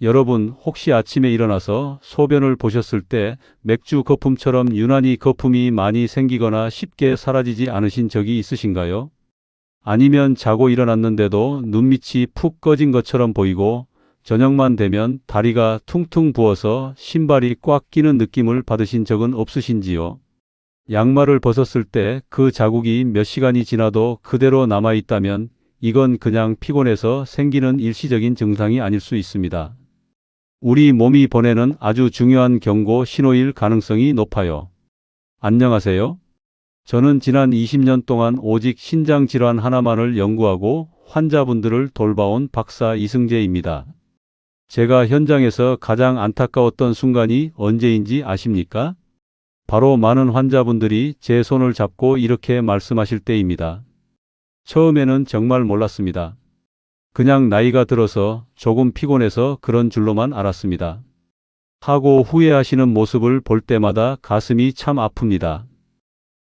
여러분, 혹시 아침에 일어나서 소변을 보셨을 때 맥주 거품처럼 유난히 거품이 많이 생기거나 쉽게 사라지지 않으신 적이 있으신가요? 아니면 자고 일어났는데도 눈밑이 푹 꺼진 것처럼 보이고 저녁만 되면 다리가 퉁퉁 부어서 신발이 꽉 끼는 느낌을 받으신 적은 없으신지요? 양말을 벗었을 때 그 자국이 몇 시간이 지나도 그대로 남아있다면 이건 그냥 피곤해서 생기는 일시적인 증상이 아닐 수 있습니다. 우리 몸이 보내는 아주 중요한 경고 신호일 가능성이 높아요. 안녕하세요. 저는 지난 20년 동안 오직 신장 질환 하나만을 연구하고 환자분들을 돌봐온 박사 이승재입니다. 제가 현장에서 가장 안타까웠던 순간이 언제인지 아십니까? 바로 많은 환자분들이 제 손을 잡고 이렇게 말씀하실 때입니다. 처음에는 정말 몰랐습니다. 그냥 나이가 들어서 조금 피곤해서 그런 줄로만 알았습니다. 하고 후회하시는 모습을 볼 때마다 가슴이 참 아픕니다.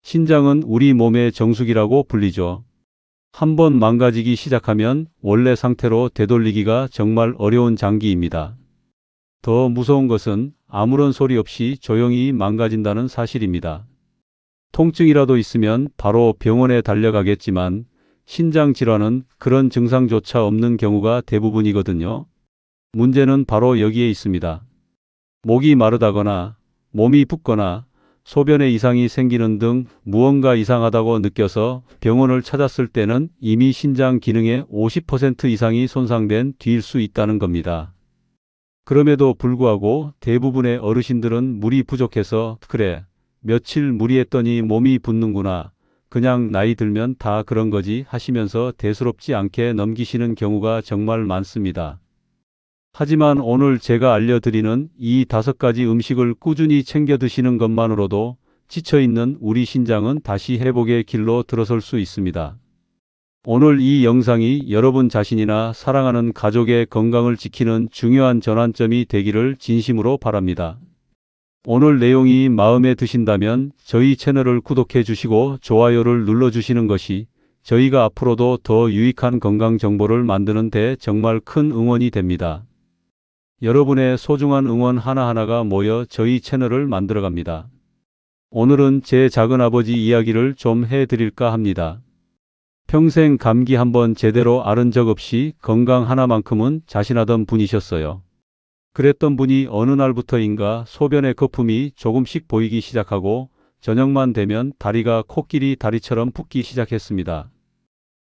신장은 우리 몸의 정수기라고 불리죠. 한번 망가지기 시작하면 원래 상태로 되돌리기가 정말 어려운 장기입니다. 더 무서운 것은 아무런 소리 없이 조용히 망가진다는 사실입니다. 통증이라도 있으면 바로 병원에 달려가겠지만 신장 질환은 그런 증상조차 없는 경우가 대부분이거든요. 문제는 바로 여기에 있습니다. 목이 마르다거나 몸이 붓거나 소변에 이상이 생기는 등 무언가 이상하다고 느껴서 병원을 찾았을 때는 이미 신장 기능의 50% 이상이 손상된 뒤일 수 있다는 겁니다. 그럼에도 불구하고 대부분의 어르신들은 물이 부족해서 그래, 며칠 무리했더니 몸이 붓는구나. 그냥 나이 들면 다 그런 거지 하시면서 대수롭지 않게 넘기시는 경우가 정말 많습니다. 하지만 오늘 제가 알려드리는 이 5가지 음식을 꾸준히 챙겨 드시는 것만으로도 지쳐있는 우리 신장은 다시 회복의 길로 들어설 수 있습니다. 오늘 이 영상이 여러분 자신이나 사랑하는 가족의 건강을 지키는 중요한 전환점이 되기를 진심으로 바랍니다. 오늘 내용이 마음에 드신다면 저희 채널을 구독해 주시고 좋아요를 눌러 주시는 것이 저희가 앞으로도 더 유익한 건강 정보를 만드는 데 정말 큰 응원이 됩니다. 여러분의 소중한 응원 하나하나가 모여 저희 채널을 만들어갑니다. 오늘은 제 작은아버지 이야기를 좀 해드릴까 합니다. 평생 감기 한번 제대로 앓은 적 없이 건강 하나만큼은 자신하던 분이셨어요. 그랬던 분이 어느 날부터인가 소변의 거품이 조금씩 보이기 시작하고 저녁만 되면 다리가 코끼리 다리처럼 붓기 시작했습니다.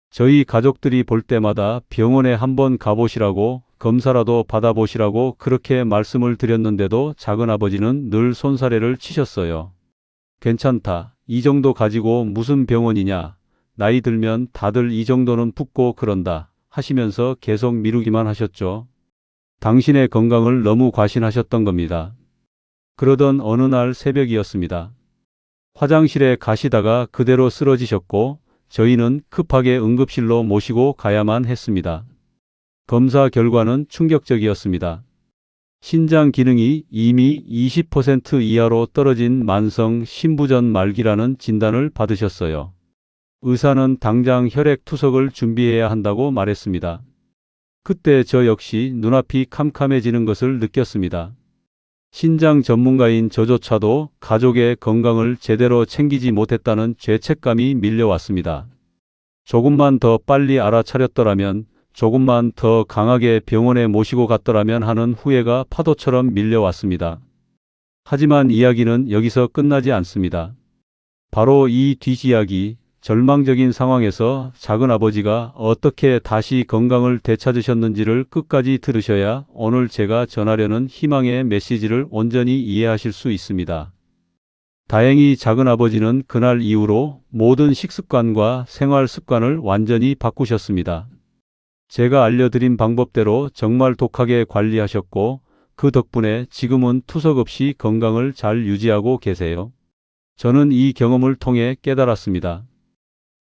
저희 가족들이 볼 때마다 병원에 한번 가보시라고 검사라도 받아보시라고 그렇게 말씀을 드렸는데도 작은아버지는 늘 손사래를 치셨어요. 괜찮다. 이 정도 가지고 무슨 병원이냐. 나이 들면 다들 이 정도는 붓고 그런다 하시면서 계속 미루기만 하셨죠. 당신의 건강을 너무 과신하셨던 겁니다. 그러던 어느 날 새벽이었습니다. 화장실에 가시다가 그대로 쓰러지셨고 저희는 급하게 응급실로 모시고 가야만 했습니다. 검사 결과는 충격적이었습니다. 신장 기능이 이미 20% 이하로 떨어진 만성 신부전 말기라는 진단을 받으셨어요. 의사는 당장 혈액 투석을 준비해야 한다고 말했습니다. 그때 저 역시 눈앞이 캄캄해지는 것을 느꼈습니다. 신장 전문가인 저조차도 가족의 건강을 제대로 챙기지 못했다는 죄책감이 밀려왔습니다. 조금만 더 빨리 알아차렸더라면, 조금만 더 강하게 병원에 모시고 갔더라면 하는 후회가 파도처럼 밀려왔습니다. 하지만 이야기는 여기서 끝나지 않습니다. 바로 이 뒷이야기, 절망적인 상황에서 작은아버지가 어떻게 다시 건강을 되찾으셨는지를 끝까지 들으셔야 오늘 제가 전하려는 희망의 메시지를 온전히 이해하실 수 있습니다. 다행히 작은아버지는 그날 이후로 모든 식습관과 생활 습관을 완전히 바꾸셨습니다. 제가 알려드린 방법대로 정말 독하게 관리하셨고 그 덕분에 지금은 투석 없이 건강을 잘 유지하고 계세요. 저는 이 경험을 통해 깨달았습니다.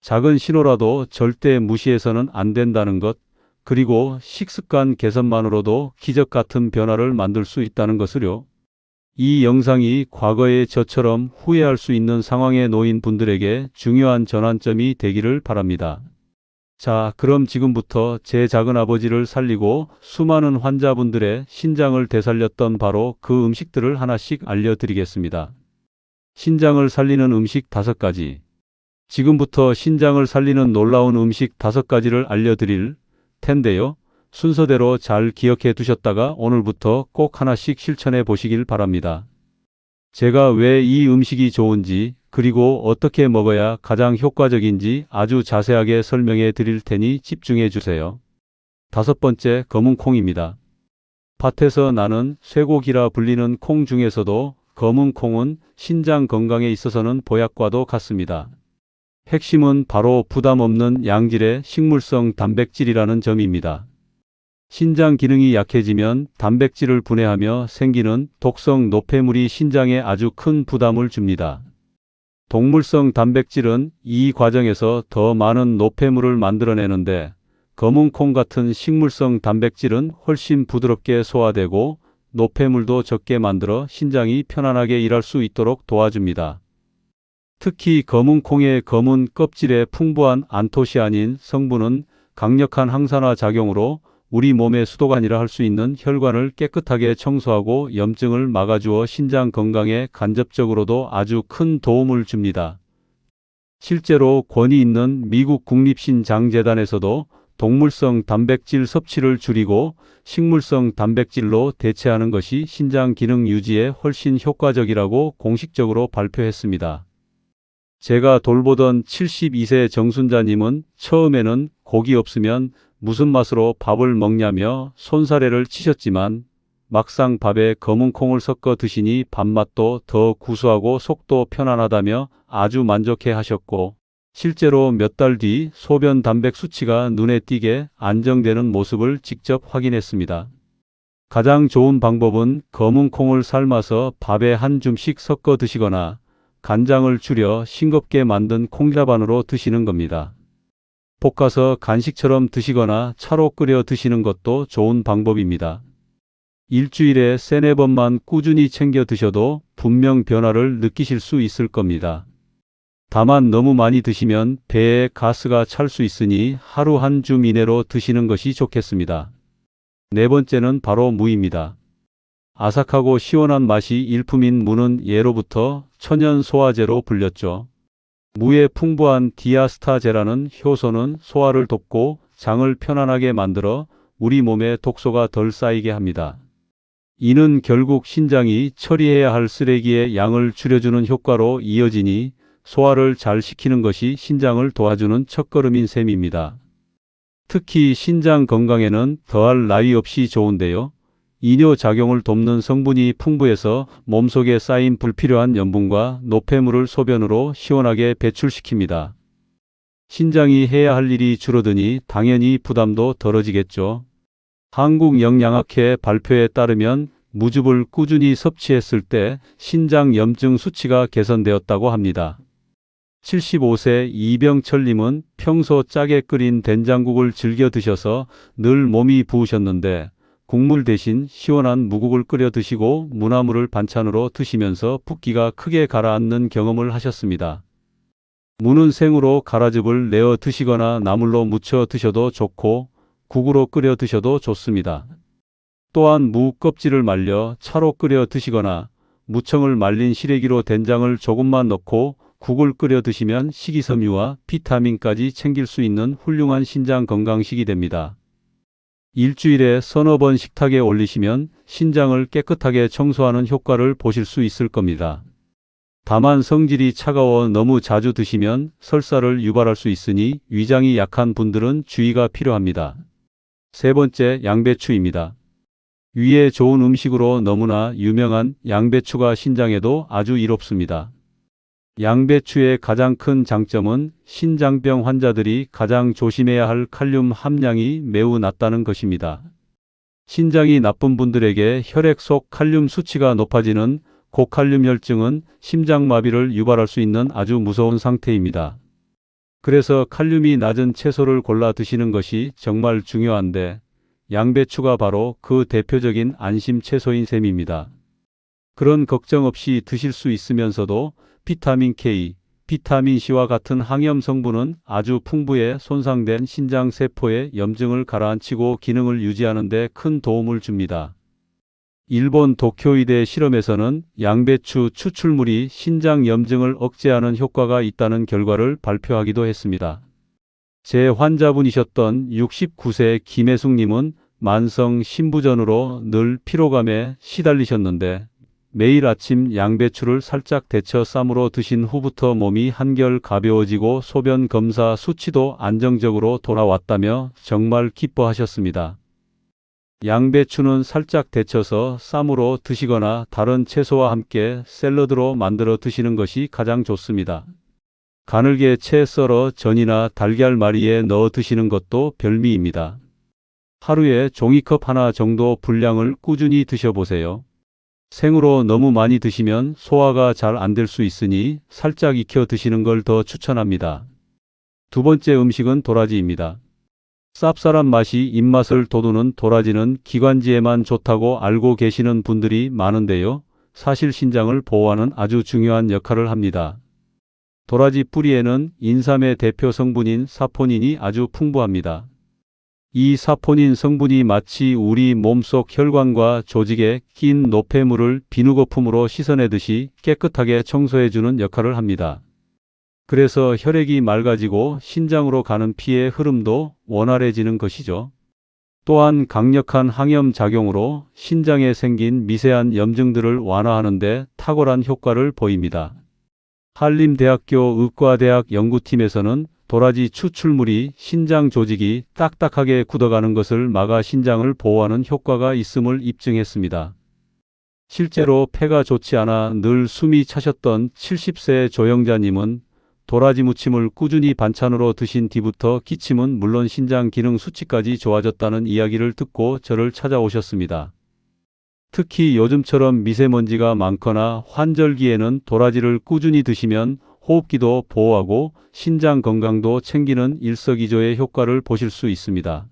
작은 신호라도 절대 무시해서는 안 된다는 것, 그리고 식습관 개선만으로도 기적 같은 변화를 만들 수 있다는 것을요. 이 영상이 과거의 저처럼 후회할 수 있는 상황에 놓인 분들에게 중요한 전환점이 되기를 바랍니다. 자, 그럼 지금부터 제 작은아버지를 살리고 수많은 환자분들의 신장을 되살렸던 바로 그 음식들을 하나씩 알려드리겠습니다. 신장을 살리는 음식 5가지. 지금부터 신장을 살리는 놀라운 음식 5가지를 알려드릴 텐데요. 순서대로 잘 기억해 두셨다가 오늘부터 꼭 하나씩 실천해 보시길 바랍니다. 제가 왜 이 음식이 좋은지, 그리고 어떻게 먹어야 가장 효과적인지 아주 자세하게 설명해 드릴 테니 집중해 주세요. 5번째, 검은 콩입니다. 밭에서 나는 쇠고기라 불리는 콩 중에서도 검은 콩은 신장 건강에 있어서는 보약과도 같습니다. 핵심은 바로 부담 없는 양질의 식물성 단백질이라는 점입니다. 신장 기능이 약해지면 단백질을 분해하며 생기는 독성 노폐물이 신장에 아주 큰 부담을 줍니다. 동물성 단백질은 이 과정에서 더 많은 노폐물을 만들어내는데 검은 콩 같은 식물성 단백질은 훨씬 부드럽게 소화되고 노폐물도 적게 만들어 신장이 편안하게 일할 수 있도록 도와줍니다. 특히 검은 콩의 검은 껍질에 풍부한 안토시아닌 성분은 강력한 항산화 작용으로 우리 몸의 수도관이라 할 수 있는 혈관을 깨끗하게 청소하고 염증을 막아주어 신장 건강에 간접적으로도 아주 큰 도움을 줍니다. 실제로 권위 있는 미국 국립신장재단에서도 동물성 단백질 섭취를 줄이고 식물성 단백질로 대체하는 것이 신장 기능 유지에 훨씬 효과적이라고 공식적으로 발표했습니다. 제가 돌보던 72세 정순자님은 처음에는 고기 없으면 무슨 맛으로 밥을 먹냐며 손사래를 치셨지만 막상 밥에 검은 콩을 섞어 드시니 밥맛도 더 구수하고 속도 편안하다며 아주 만족해 하셨고 실제로 몇 달 뒤 소변 단백 수치가 눈에 띄게 안정되는 모습을 직접 확인했습니다. 가장 좋은 방법은 검은 콩을 삶아서 밥에 한 줌씩 섞어 드시거나 간장을 줄여 싱겁게 만든 콩자반으로 드시는 겁니다. 볶아서 간식처럼 드시거나 차로 끓여 드시는 것도 좋은 방법입니다. 일주일에 3-4번만 꾸준히 챙겨 드셔도 분명 변화를 느끼실 수 있을 겁니다. 다만 너무 많이 드시면 배에 가스가 찰 수 있으니 하루 한 줌 이내로 드시는 것이 좋겠습니다. 4번째는 바로 무입니다. 아삭하고 시원한 맛이 일품인 무는 예로부터 천연 소화제로 불렸죠. 무의 풍부한 디아스타제라는 효소는 소화를 돕고 장을 편안하게 만들어 우리 몸에 독소가 덜 쌓이게 합니다. 이는 결국 신장이 처리해야 할 쓰레기의 양을 줄여주는 효과로 이어지니 소화를 잘 시키는 것이 신장을 도와주는 첫걸음인 셈입니다. 특히 신장 건강에는 더할 나위 없이 좋은데요. 이뇨작용을 돕는 성분이 풍부해서 몸속에 쌓인 불필요한 염분과 노폐물을 소변으로 시원하게 배출시킵니다. 신장이 해야 할 일이 줄어드니 당연히 부담도 덜어지겠죠. 한국영양학회 발표에 따르면 무즙을 꾸준히 섭취했을 때 신장 염증 수치가 개선되었다고 합니다. 75세 이병철님은 평소 짜게 끓인 된장국을 즐겨 드셔서 늘 몸이 부으셨는데 국물 대신 시원한 무국을 끓여 드시고 무나물을 반찬으로 드시면서 붓기가 크게 가라앉는 경험을 하셨습니다. 무는 생으로 가라즙을 내어 드시거나 나물로 무쳐 드셔도 좋고 국으로 끓여 드셔도 좋습니다. 또한 무 껍질을 말려 차로 끓여 드시거나 무청을 말린 시래기로 된장을 조금만 넣고 국을 끓여 드시면 식이섬유와 비타민까지 챙길 수 있는 훌륭한 신장 건강식이 됩니다. 일주일에 3-4번 식탁에 올리시면 신장을 깨끗하게 청소하는 효과를 보실 수 있을 겁니다. 다만 성질이 차가워 너무 자주 드시면 설사를 유발할 수 있으니 위장이 약한 분들은 주의가 필요합니다. 3번째, 양배추입니다. 위에 좋은 음식으로 너무나 유명한 양배추가 신장에도 아주 이롭습니다. 양배추의 가장 큰 장점은 신장병 환자들이 가장 조심해야 할 칼륨 함량이 매우 낮다는 것입니다. 신장이 나쁜 분들에게 혈액 속 칼륨 수치가 높아지는 고칼륨 혈증은 심장마비를 유발할 수 있는 아주 무서운 상태입니다. 그래서 칼륨이 낮은 채소를 골라 드시는 것이 정말 중요한데 양배추가 바로 그 대표적인 안심 채소인 셈입니다. 그런 걱정 없이 드실 수 있으면서도 비타민 K, 비타민C와 같은 항염 성분은 아주 풍부해 손상된 신장 세포의 염증을 가라앉히고 기능을 유지하는 데 큰 도움을 줍니다. 일본 도쿄의대 실험에서는 양배추 추출물이 신장 염증을 억제하는 효과가 있다는 결과를 발표하기도 했습니다. 제 환자분이셨던 69세 김혜숙님은 만성 신부전으로 늘 피로감에 시달리셨는데 매일 아침 양배추를 살짝 데쳐 쌈으로 드신 후부터 몸이 한결 가벼워지고 소변 검사 수치도 안정적으로 돌아왔다며 정말 기뻐하셨습니다. 양배추는 살짝 데쳐서 쌈으로 드시거나 다른 채소와 함께 샐러드로 만들어 드시는 것이 가장 좋습니다. 가늘게 채 썰어 전이나 달걀말이에 넣어 드시는 것도 별미입니다. 하루에 종이컵 하나 정도 분량을 꾸준히 드셔보세요. 생으로 너무 많이 드시면 소화가 잘 안 될 수 있으니 살짝 익혀 드시는 걸 더 추천합니다. 두 번째 음식은 도라지입니다. 쌉쌀한 맛이 입맛을 돋우는 도라지는 기관지에만 좋다고 알고 계시는 분들이 많은데요. 사실 신장을 보호하는 아주 중요한 역할을 합니다. 도라지 뿌리에는 인삼의 대표 성분인 사포닌이 아주 풍부합니다. 이 사포닌 성분이 마치 우리 몸속 혈관과 조직에 낀 노폐물을 비누거품으로 씻어내듯이 깨끗하게 청소해주는 역할을 합니다. 그래서 혈액이 맑아지고 신장으로 가는 피의 흐름도 원활해지는 것이죠. 또한 강력한 항염 작용으로 신장에 생긴 미세한 염증들을 완화하는 데 탁월한 효과를 보입니다. 한림대학교 의과대학 연구팀에서는 도라지 추출물이 신장 조직이 딱딱하게 굳어가는 것을 막아 신장을 보호하는 효과가 있음을 입증했습니다. 실제로 폐가 좋지 않아 늘 숨이 차셨던 70세 조영자님은 도라지 무침을 꾸준히 반찬으로 드신 뒤부터 기침은 물론 신장 기능 수치까지 좋아졌다는 이야기를 듣고 저를 찾아오셨습니다. 특히 요즘처럼 미세먼지가 많거나 환절기에는 도라지를 꾸준히 드시면 호흡기도 보호하고 신장 건강도 챙기는 일석이조의 효과를 보실 수 있습니다.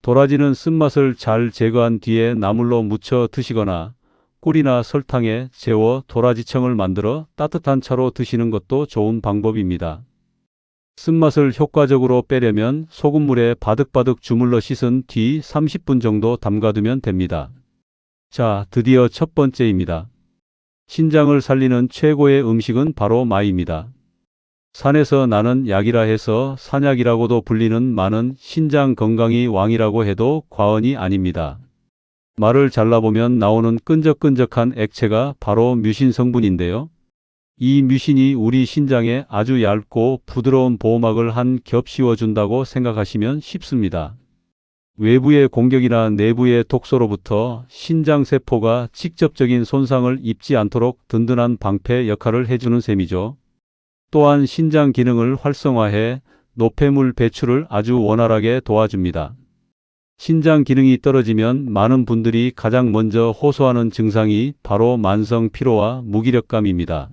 도라지는 쓴맛을 잘 제거한 뒤에 나물로 무쳐 드시거나 꿀이나 설탕에 재워 도라지청을 만들어 따뜻한 차로 드시는 것도 좋은 방법입니다. 쓴맛을 효과적으로 빼려면 소금물에 바득바득 주물러 씻은 뒤 30분 정도 담가두면 됩니다. 자, 드디어 첫 번째입니다. 신장을 살리는 최고의 음식은 바로 마입니다. 산에서 나는 약이라 해서 산약이라고도 불리는 마는 신장 건강이 왕이라고 해도 과언이 아닙니다. 마를 잘라보면 나오는 끈적끈적한 액체가 바로 뮤신 성분인데요. 이 뮤신이 우리 신장에 아주 얇고 부드러운 보호막을 한 겹 씌워준다고 생각하시면 쉽습니다. 외부의 공격이나 내부의 독소로부터 신장세포가 직접적인 손상을 입지 않도록 든든한 방패 역할을 해주는 셈이죠. 또한 신장 기능을 활성화해 노폐물 배출을 아주 원활하게 도와줍니다. 신장 기능이 떨어지면 많은 분들이 가장 먼저 호소하는 증상이 바로 만성 피로와 무기력감입니다.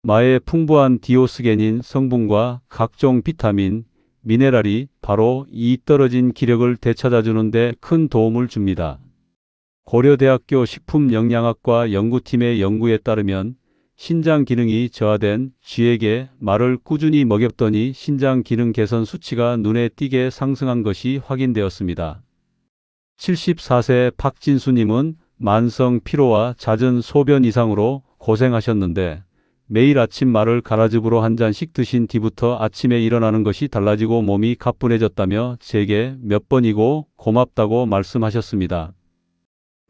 마의 풍부한 디오스게닌 성분과 각종 비타민, 미네랄이 바로 이 떨어진 기력을 되찾아주는 데 큰 도움을 줍니다. 고려대학교 식품영양학과 연구팀의 연구에 따르면 신장 기능이 저하된 쥐에게 마를 꾸준히 먹였더니 신장 기능 개선 수치가 눈에 띄게 상승한 것이 확인되었습니다. 74세 박진수님은 만성 피로와 잦은 소변 이상으로 고생하셨는데 매일 아침 마를 가라즙으로 한 잔씩 드신 뒤부터 아침에 일어나는 것이 달라지고 몸이 가뿐해졌다며 제게 몇 번이고 고맙다고 말씀하셨습니다.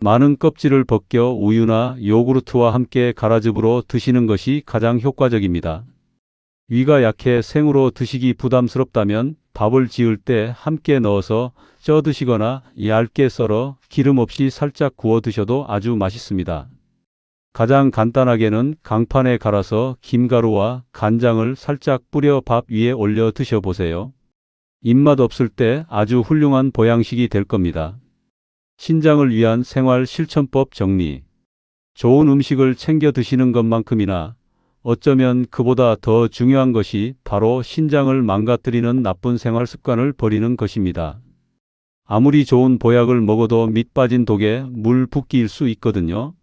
마는 껍질을 벗겨 우유나 요구르트와 함께 가라즙으로 드시는 것이 가장 효과적입니다. 위가 약해 생으로 드시기 부담스럽다면 밥을 지을 때 함께 넣어서 쪄 드시거나 얇게 썰어 기름 없이 살짝 구워 드셔도 아주 맛있습니다. 가장 간단하게는 강판에 갈아서 김가루와 간장을 살짝 뿌려 밥 위에 올려 드셔보세요. 입맛 없을 때 아주 훌륭한 보양식이 될 겁니다. 신장을 위한 생활 실천법 정리. 좋은 음식을 챙겨 드시는 것만큼이나 어쩌면 그보다 더 중요한 것이 바로 신장을 망가뜨리는 나쁜 생활 습관을 버리는 것입니다. 아무리 좋은 보약을 먹어도 밑 빠진 독에 물 붓기일 수 있거든요.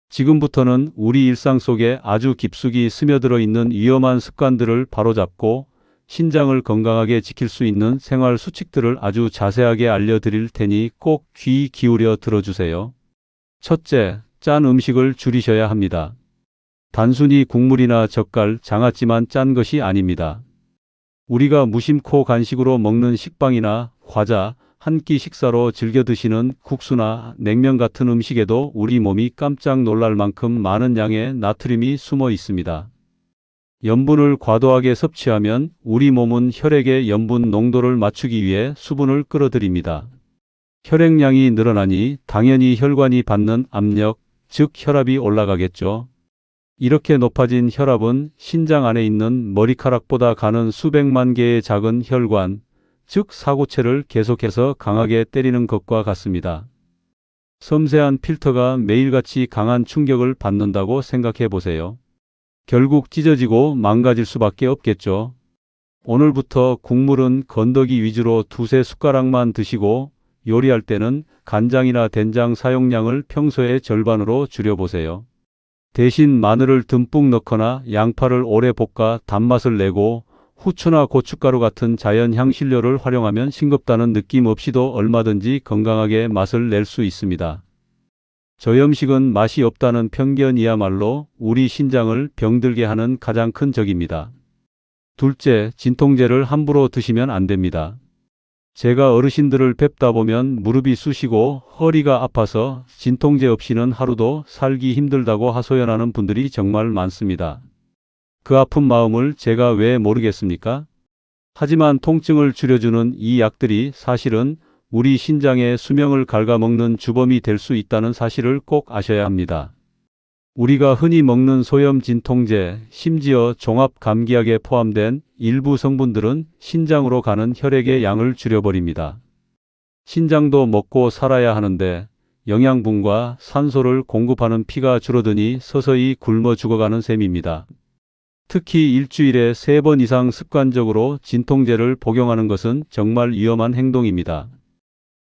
지금부터는 우리 일상 속에 아주 깊숙이 스며들어 있는 위험한 습관들을 바로잡고 신장을 건강하게 지킬 수 있는 생활 수칙들을 아주 자세하게 알려드릴 테니 꼭 귀 기울여 들어주세요. 첫째, 짠 음식을 줄이셔야 합니다. 단순히 국물이나 젓갈, 장아찌만 짠 것이 아닙니다. 우리가 무심코 간식으로 먹는 식빵이나 과자, 한 끼 식사로 즐겨 드시는 국수나 냉면 같은 음식에도 우리 몸이 깜짝 놀랄 만큼 많은 양의 나트륨이 숨어 있습니다. 염분을 과도하게 섭취하면 우리 몸은 혈액의 염분 농도를 맞추기 위해 수분을 끌어들입니다. 혈액량이 늘어나니 당연히 혈관이 받는 압력, 즉 혈압이 올라가겠죠. 이렇게 높아진 혈압은 신장 안에 있는 머리카락보다 가는 수백만 개의 작은 혈관, 즉 사고체를 계속해서 강하게 때리는 것과 같습니다. 섬세한 필터가 매일같이 강한 충격을 받는다고 생각해 보세요. 결국 찢어지고 망가질 수밖에 없겠죠. 오늘부터 국물은 건더기 위주로 두세 숟가락만 드시고 요리할 때는 간장이나 된장 사용량을 평소의 절반으로 줄여보세요. 대신 마늘을 듬뿍 넣거나 양파를 오래 볶아 단맛을 내고 후추나 고춧가루 같은 자연 향신료를 활용하면 싱겁다는 느낌 없이도 얼마든지 건강하게 맛을 낼 수 있습니다. 저염식은 맛이 없다는 편견이야말로 우리 신장을 병들게 하는 가장 큰 적입니다. 둘째, 진통제를 함부로 드시면 안 됩니다. 제가 어르신들을 뵙다 보면 무릎이 쑤시고 허리가 아파서 진통제 없이는 하루도 살기 힘들다고 하소연하는 분들이 정말 많습니다. 그 아픈 마음을 제가 왜 모르겠습니까? 하지만 통증을 줄여주는 이 약들이 사실은 우리 신장의 수명을 갉아먹는 주범이 될 수 있다는 사실을 꼭 아셔야 합니다. 우리가 흔히 먹는 소염 진통제, 심지어 종합 감기약에 포함된 일부 성분들은 신장으로 가는 혈액의 양을 줄여버립니다. 신장도 먹고 살아야 하는데 영양분과 산소를 공급하는 피가 줄어드니 서서히 굶어 죽어가는 셈입니다. 특히 일주일에 3번 이상 습관적으로 진통제를 복용하는 것은 정말 위험한 행동입니다.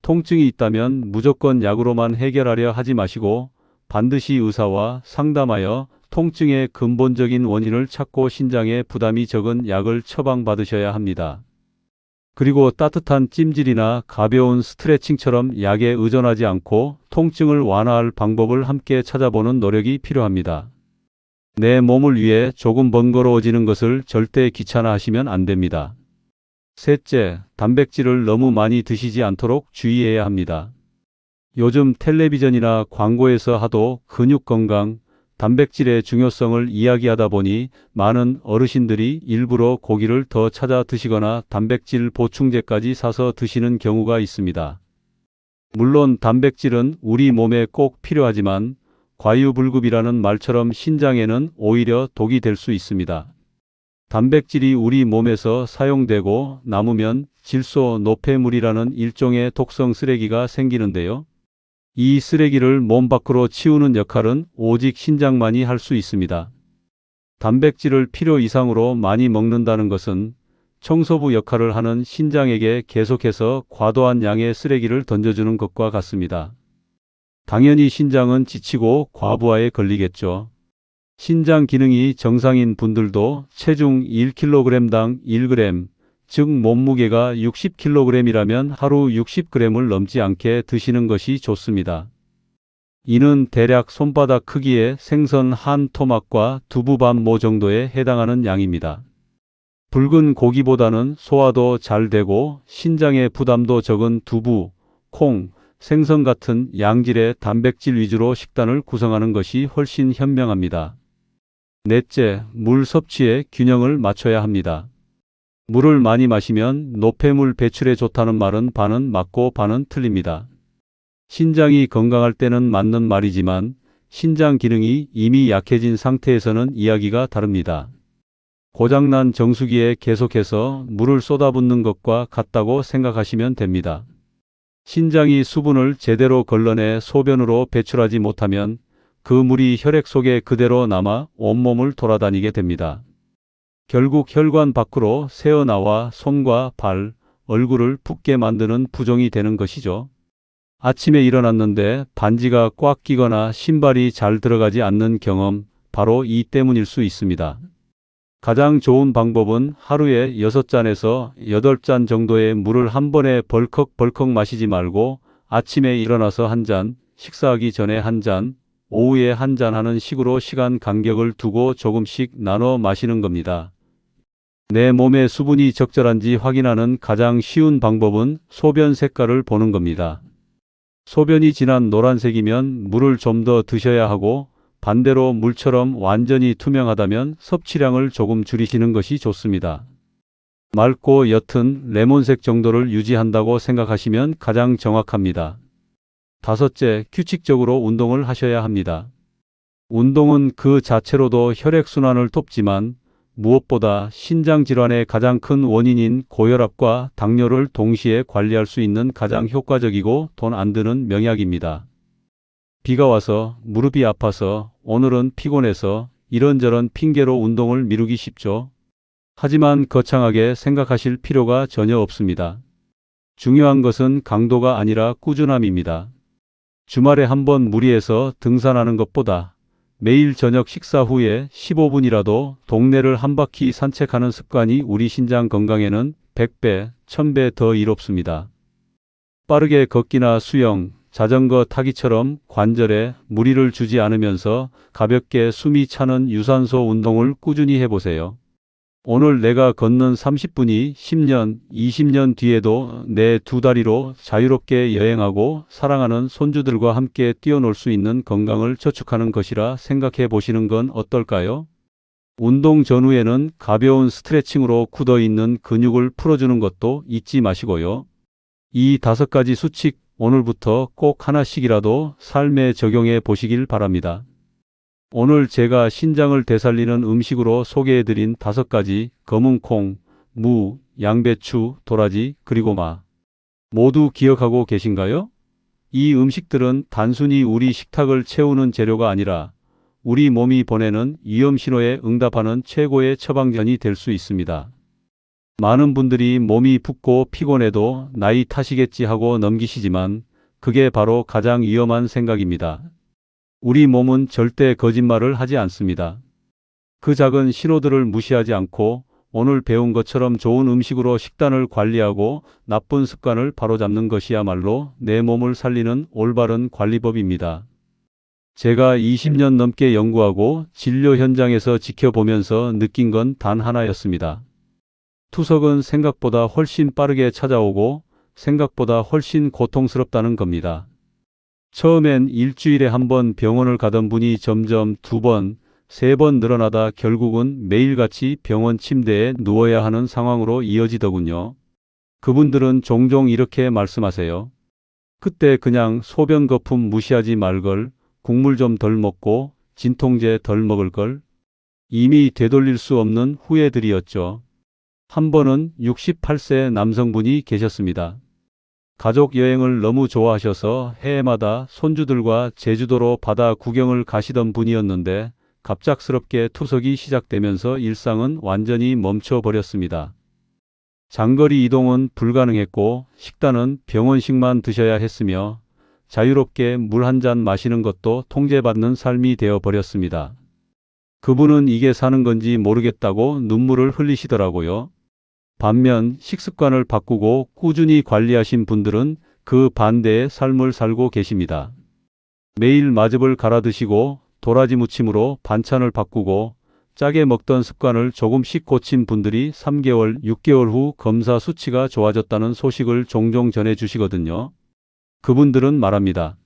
통증이 있다면 무조건 약으로만 해결하려 하지 마시고 반드시 의사와 상담하여 통증의 근본적인 원인을 찾고 신장에 부담이 적은 약을 처방받으셔야 합니다. 그리고 따뜻한 찜질이나 가벼운 스트레칭처럼 약에 의존하지 않고 통증을 완화할 방법을 함께 찾아보는 노력이 필요합니다. 내 몸을 위해 조금 번거로워지는 것을 절대 귀찮아하시면 안 됩니다. 셋째, 단백질을 너무 많이 드시지 않도록 주의해야 합니다. 요즘 텔레비전이나 광고에서 하도 근육 건강, 단백질의 중요성을 이야기하다 보니 많은 어르신들이 일부러 고기를 더 찾아 드시거나 단백질 보충제까지 사서 드시는 경우가 있습니다. 물론 단백질은 우리 몸에 꼭 필요하지만 과유불급이라는 말처럼 신장에는 오히려 독이 될 수 있습니다. 단백질이 우리 몸에서 사용되고 남으면 질소, 노폐물이라는 일종의 독성 쓰레기가 생기는데요. 이 쓰레기를 몸 밖으로 치우는 역할은 오직 신장만이 할 수 있습니다. 단백질을 필요 이상으로 많이 먹는다는 것은 청소부 역할을 하는 신장에게 계속해서 과도한 양의 쓰레기를 던져주는 것과 같습니다. 당연히 신장은 지치고 과부하에 걸리겠죠. 신장 기능이 정상인 분들도 체중 1kg당 1g, 즉 몸무게가 60kg이라면 하루 60g을 넘지 않게 드시는 것이 좋습니다. 이는 대략 손바닥 크기의 생선 한 토막과 두부 반 모 정도에 해당하는 양입니다. 붉은 고기보다는 소화도 잘 되고 신장의 부담도 적은 두부, 콩, 생선 같은 양질의 단백질 위주로 식단을 구성하는 것이 훨씬 현명합니다. 넷째, 물 섭취에 균형을 맞춰야 합니다. 물을 많이 마시면 노폐물 배출에 좋다는 말은 반은 맞고 반은 틀립니다. 신장이 건강할 때는 맞는 말이지만 신장 기능이 이미 약해진 상태에서는 이야기가 다릅니다. 고장난 정수기에 계속해서 물을 쏟아붓는 것과 같다고 생각하시면 됩니다. 신장이 수분을 제대로 걸러내 소변으로 배출하지 못하면 그 물이 혈액 속에 그대로 남아 온몸을 돌아다니게 됩니다. 결국 혈관 밖으로 새어나와 손과 발, 얼굴을 붓게 만드는 부종이 되는 것이죠. 아침에 일어났는데 반지가 꽉 끼거나 신발이 잘 들어가지 않는 경험, 바로 이 때문일 수 있습니다. 가장 좋은 방법은 하루에 6잔에서 8잔 정도의 물을 한 번에 벌컥벌컥 마시지 말고 아침에 일어나서 한 잔, 식사하기 전에 한 잔, 오후에 한 잔 하는 식으로 시간 간격을 두고 조금씩 나눠 마시는 겁니다. 내 몸의 수분이 적절한지 확인하는 가장 쉬운 방법은 소변 색깔을 보는 겁니다. 소변이 진한 노란색이면 물을 좀 더 드셔야 하고, 반대로 물처럼 완전히 투명하다면 섭취량을 조금 줄이시는 것이 좋습니다. 맑고 옅은 레몬색 정도를 유지한다고 생각하시면 가장 정확합니다. 다섯째, 규칙적으로 운동을 하셔야 합니다. 운동은 그 자체로도 혈액순환을 돕지만 무엇보다 신장 질환의 가장 큰 원인인 고혈압과 당뇨를 동시에 관리할 수 있는 가장 효과적이고 돈 안 드는 명약입니다. 비가 와서, 무릎이 아파서, 오늘은 피곤해서 이런저런 핑계로 운동을 미루기 쉽죠. 하지만 거창하게 생각하실 필요가 전혀 없습니다. 중요한 것은 강도가 아니라 꾸준함입니다. 주말에 한번 무리해서 등산하는 것보다 매일 저녁 식사 후에 15분이라도 동네를 한 바퀴 산책하는 습관이 우리 신장 건강에는 100배, 1000배 더 이롭습니다. 빠르게 걷기나 수영, 자전거 타기처럼 관절에 무리를 주지 않으면서 가볍게 숨이 차는 유산소 운동을 꾸준히 해보세요. 오늘 내가 걷는 30분이 10년, 20년 뒤에도 내 두 다리로 자유롭게 여행하고 사랑하는 손주들과 함께 뛰어놀 수 있는 건강을 저축하는 것이라 생각해 보시는 건 어떨까요? 운동 전후에는 가벼운 스트레칭으로 굳어있는 근육을 풀어주는 것도 잊지 마시고요. 이 5가지 수칙 오늘부터 꼭 하나씩이라도 삶에 적용해 보시길 바랍니다. 오늘 제가 신장을 되살리는 음식으로 소개해드린 5가지 검은 콩, 무, 양배추, 도라지, 그리고 마. 모두 기억하고 계신가요? 이 음식들은 단순히 우리 식탁을 채우는 재료가 아니라 우리 몸이 보내는 위험 신호에 응답하는 최고의 처방전이 될 수 있습니다. 많은 분들이 몸이 붓고 피곤해도 나이 탓이겠지 하고 넘기시지만 그게 바로 가장 위험한 생각입니다. 우리 몸은 절대 거짓말을 하지 않습니다. 그 작은 신호들을 무시하지 않고 오늘 배운 것처럼 좋은 음식으로 식단을 관리하고 나쁜 습관을 바로잡는 것이야말로 내 몸을 살리는 올바른 관리법입니다. 제가 20년 넘게 연구하고 진료 현장에서 지켜보면서 느낀 건 단 하나였습니다. 투석은 생각보다 훨씬 빠르게 찾아오고 생각보다 훨씬 고통스럽다는 겁니다. 처음엔 일주일에 한 번 병원을 가던 분이 점점 2번, 3번 늘어나다 결국은 매일같이 병원 침대에 누워야 하는 상황으로 이어지더군요. 그분들은 종종 이렇게 말씀하세요. 그때 그냥 소변 거품 무시하지 말걸, 국물 좀 덜 먹고 진통제 덜 먹을걸. 이미 되돌릴 수 없는 후회들이었죠. 한 번은 68세 남성분이 계셨습니다. 가족 여행을 너무 좋아하셔서 해마다 손주들과 제주도로 바다 구경을 가시던 분이었는데 갑작스럽게 투석이 시작되면서 일상은 완전히 멈춰버렸습니다. 장거리 이동은 불가능했고 식단은 병원식만 드셔야 했으며 자유롭게 물 한 잔 마시는 것도 통제받는 삶이 되어버렸습니다. 그분은 이게 사는 건지 모르겠다고 눈물을 흘리시더라고요. 반면 식습관을 바꾸고 꾸준히 관리하신 분들은 그 반대의 삶을 살고 계십니다. 매일 마즙을 갈아 드시고 도라지 무침으로 반찬을 바꾸고 짜게 먹던 습관을 조금씩 고친 분들이 3개월, 6개월 후 검사 수치가 좋아졌다는 소식을 종종 전해 주시거든요. 그분들은 말합니다.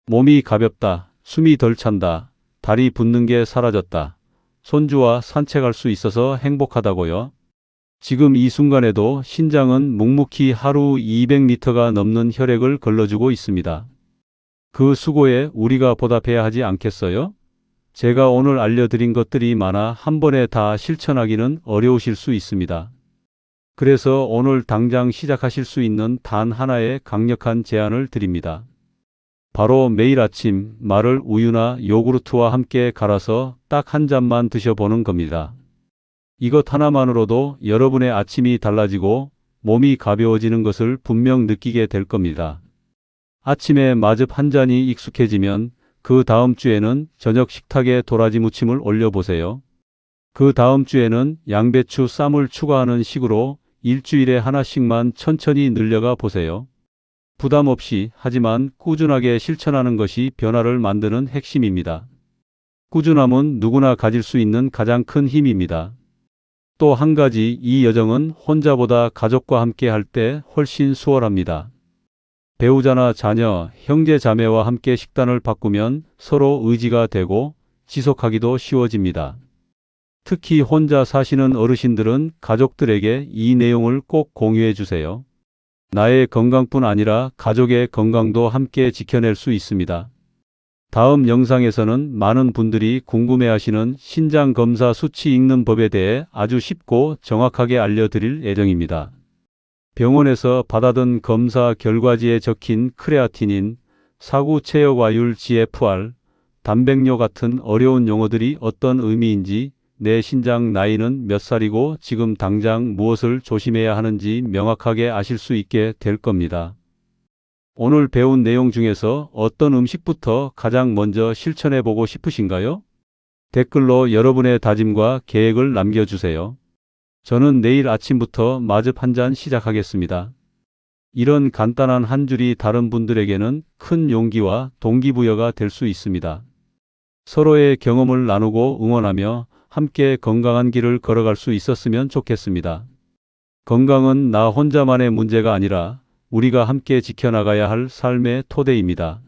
몸이 가볍다, 숨이 덜 찬다, 다리 붓는 게 사라졌다, 손주와 산책할 수 있어서 행복하다고요. 지금 이 순간에도 신장은 묵묵히 하루 200리터가 넘는 혈액을 걸러주고 있습니다. 그 수고에 우리가 보답해야 하지 않겠어요? 제가 오늘 알려드린 것들이 많아 한 번에 다 실천하기는 어려우실 수 있습니다. 그래서 오늘 당장 시작하실 수 있는 단 하나의 강력한 제안을 드립니다. 바로 매일 아침 말을 우유나 요구르트와 함께 갈아서 딱 한 잔만 드셔보는 겁니다. 이것 하나만으로도 여러분의 아침이 달라지고 몸이 가벼워지는 것을 분명 느끼게 될 겁니다. 아침에 마즙 한 잔이 익숙해지면 그 다음 주에는 저녁 식탁에 도라지 무침을 올려보세요. 그 다음 주에는 양배추 쌈을 추가하는 식으로 일주일에 하나씩만 천천히 늘려가 보세요. 부담 없이 하지만 꾸준하게 실천하는 것이 변화를 만드는 핵심입니다. 꾸준함은 누구나 가질 수 있는 가장 큰 힘입니다. 또 한 가지, 이 여정은 혼자보다 가족과 함께 할 때 훨씬 수월합니다. 배우자나 자녀, 형제 자매와 함께 식단을 바꾸면 서로 의지가 되고 지속하기도 쉬워집니다. 특히 혼자 사시는 어르신들은 가족들에게 이 내용을 꼭 공유해 주세요. 나의 건강뿐 아니라 가족의 건강도 함께 지켜낼 수 있습니다. 다음 영상에서는 많은 분들이 궁금해하시는 신장 검사 수치 읽는 법에 대해 아주 쉽고 정확하게 알려드릴 예정입니다. 병원에서 받아든 검사 결과지에 적힌 크레아티닌, 사구 체역와율 GFR, 단백뇨 같은 어려운 용어들이 어떤 의미인지, 내 신장 나이는 몇 살이고 지금 당장 무엇을 조심해야 하는지 명확하게 아실 수 있게 될 겁니다. 오늘 배운 내용 중에서 어떤 음식부터 가장 먼저 실천해 보고 싶으신가요? 댓글로 여러분의 다짐과 계획을 남겨주세요. 저는 내일 아침부터 마즙 한 잔 시작하겠습니다. 이런 간단한 한 줄이 다른 분들에게는 큰 용기와 동기부여가 될 수 있습니다. 서로의 경험을 나누고 응원하며 함께 건강한 길을 걸어갈 수 있었으면 좋겠습니다. 건강은 나 혼자만의 문제가 아니라 우리가 함께 지켜나가야 할 삶의 토대입니다.